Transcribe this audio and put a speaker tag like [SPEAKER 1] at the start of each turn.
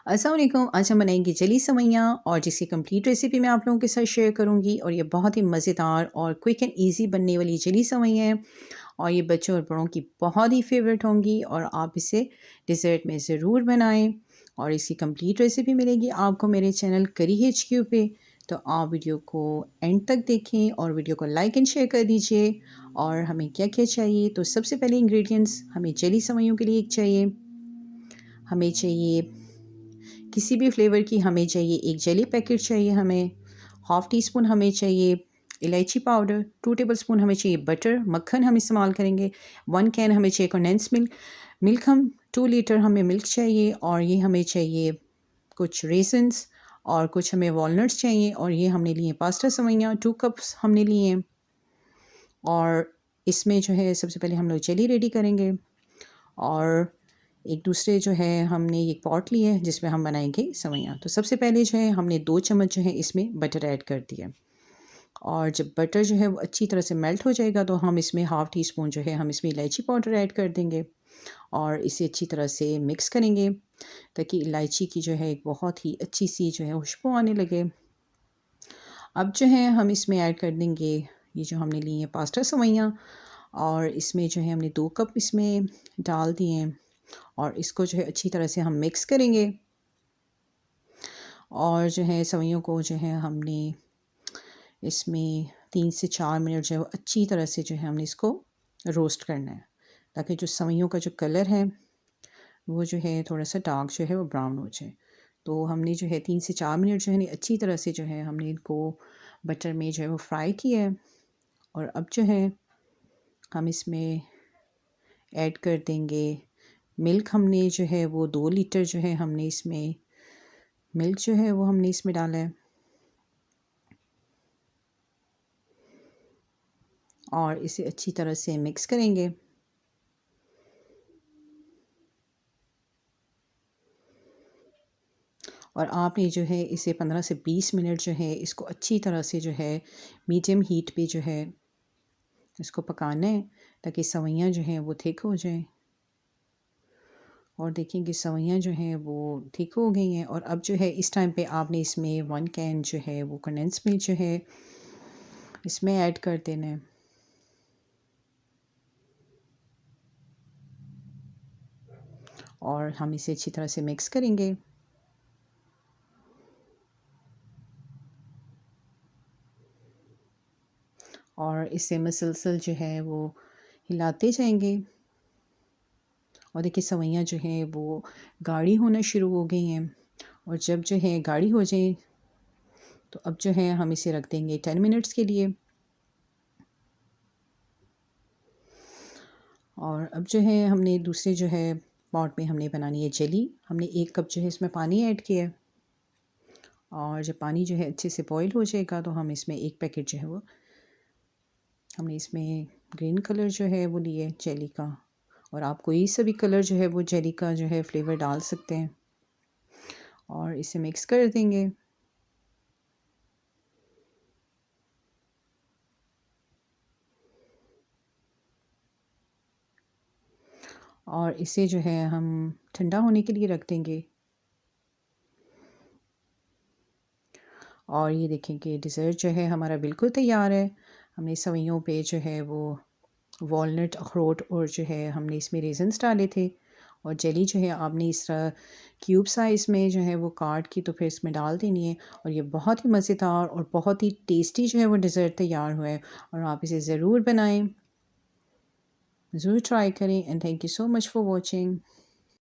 [SPEAKER 1] अस्सलाम वालेकुम। आज हम बनाएंगे जली सवैयाँ और जिसकी कंप्लीट रेसिपी मैं आप लोगों के साथ शेयर करूंगी। और ये बहुत ही मज़ेदार और क्विक एंड इजी बनने वाली जली सवैयाँ हैं और ये बच्चों और बड़ों की बहुत ही फेवरेट होंगी और आप इसे डिज़र्ट में ज़रूर बनाएं। और इसकी कंप्लीट रेसिपी मिलेगी आपको मेरे चैनल करी HQ पे। तो आप वीडियो को एंड तक देखें और वीडियो को लाइक एंड शेयर कर दीजिए। और हमें क्या क्या चाहिए, तो सबसे पहले इंग्रेडिएंट्स हमें जली सवैयों के लिए चाहिए। हमें चाहिए किसी भी फ्लेवर की, हमें चाहिए एक जेली पैकेट चाहिए, हमें हाफ़ टी स्पून हमें चाहिए इलायची पाउडर, 2 टेबलस्पून हमें चाहिए बटर, मक्खन हम इस्तेमाल करेंगे, 1 कैन हमें चाहिए कंडेंस मिल्क, हम 2 लीटर हमें मिल्क चाहिए। और ये हमें चाहिए कुछ रेज़न्स और कुछ हमें वॉलनट्स चाहिए। और ये हमने लिए पास्ता सवैयाँ 2 कप्स हमने लिए हैं। और इसमें जो है सबसे पहले हम लोग जेली रेडी करेंगे। और एक दूसरे जो है हमने एक पॉट लिया है जिसमें हम बनाएंगे सवैयाँ। तो सबसे पहले जो है हमने 2 चम्मच जो है इसमें बटर ऐड कर दिया। और जब बटर जो है वो अच्छी तरह से मेल्ट हो जाएगा तो हम इसमें हाफ़ टी स्पून जो है हम इसमें इलायची पाउडर ऐड कर देंगे और इसे अच्छी तरह से मिक्स करेंगे ताकि इलायची की जो है एक बहुत ही अच्छी सी जो है खुशबू आने लगे। अब जो है हम इसमें ऐड कर देंगे ये जो हमने ली है पास्ता सवैयाँ। और इसमें जो है हमने 2 कप इसमें डाल दिए हैं और इसको जो है अच्छी तरह से हम मिक्स करेंगे। और जो है सवैयों को जो है हमने इसमें 3 से 4 मिनट जो है वो अच्छी तरह से जो है हमने इसको रोस्ट करना है ताकि जो सवैयों का जो कलर है वो जो है थोड़ा सा डार्क जो है वो ब्राउन हो जाए। तो हमने जो है 3 से 4 मिनट जो है अच्छी तरह से जो है हमने इनको बटर में जो है वो फ्राई किया है। और अब जो है हम इसमें ऐड कर देंगे मिल्क। हमने जो है वो 2 लीटर जो है हमने इसमें मिल्क जो है वो हमने इसमें डाला है। और इसे अच्छी तरह से मिक्स करेंगे। और आपने जो है इसे 15 से 20 मिनट जो है इसको अच्छी तरह से जो है मीडियम हीट पे जो है इसको पकाना है ताकि सवैयाँ जो हैं वो थिक हो जाएं। और देखेंगे सवैयाँ जो हैं वो थिक हो गई हैं। और अब जो है इस टाइम पे आपने इसमें 1 कैन जो है वो कंडेंस मिल्क जो है इसमें ऐड कर देना है। और हम इसे अच्छी तरह से मिक्स करेंगे। और इसे मुसलसल जो है वो हिलाते जाएंगे। और देखिए सवैयाँ जो हैं वो गाढ़ी होना शुरू हो गई हैं। और जब जो है गाढ़ी हो जाए तो अब जो है हम इसे रख देंगे 10 मिनट्स के लिए। और अब जो है हमने दूसरे जो है पॉट में हमने बनानी है जेली। हमने 1 कप जो है इसमें पानी ऐड किया है। और जब पानी जो है अच्छे से बॉईल हो जाएगा तो हम इसमें 1 पैकेट जो है वो हमने इसमें ग्रीन कलर जो है वो लिए जेली का। और आप कोई सा भी कलर जो है वो जेली का जो है फ्लेवर डाल सकते हैं। और इसे मिक्स कर देंगे। और इसे जो है हम ठंडा होने के लिए रख देंगे। और ये देखें कि डिज़र्ट जो है हमारा बिल्कुल तैयार है। हमने सवैयों पे जो है वो वॉलनट, अखरोट और जो है हमने इसमें रेज़न्स डाले थे। और जेली जो है आपने इस तरह क्यूब साइज़ में जो है वो काट की तो फिर इसमें डाल देनी है। और ये बहुत ही मज़ेदार और बहुत ही टेस्टी जो है वो डिज़र्ट तैयार हुआ है। और आप इसे ज़रूर बनाएं, ज़रूर ट्राई करें। And thank you so much for watching.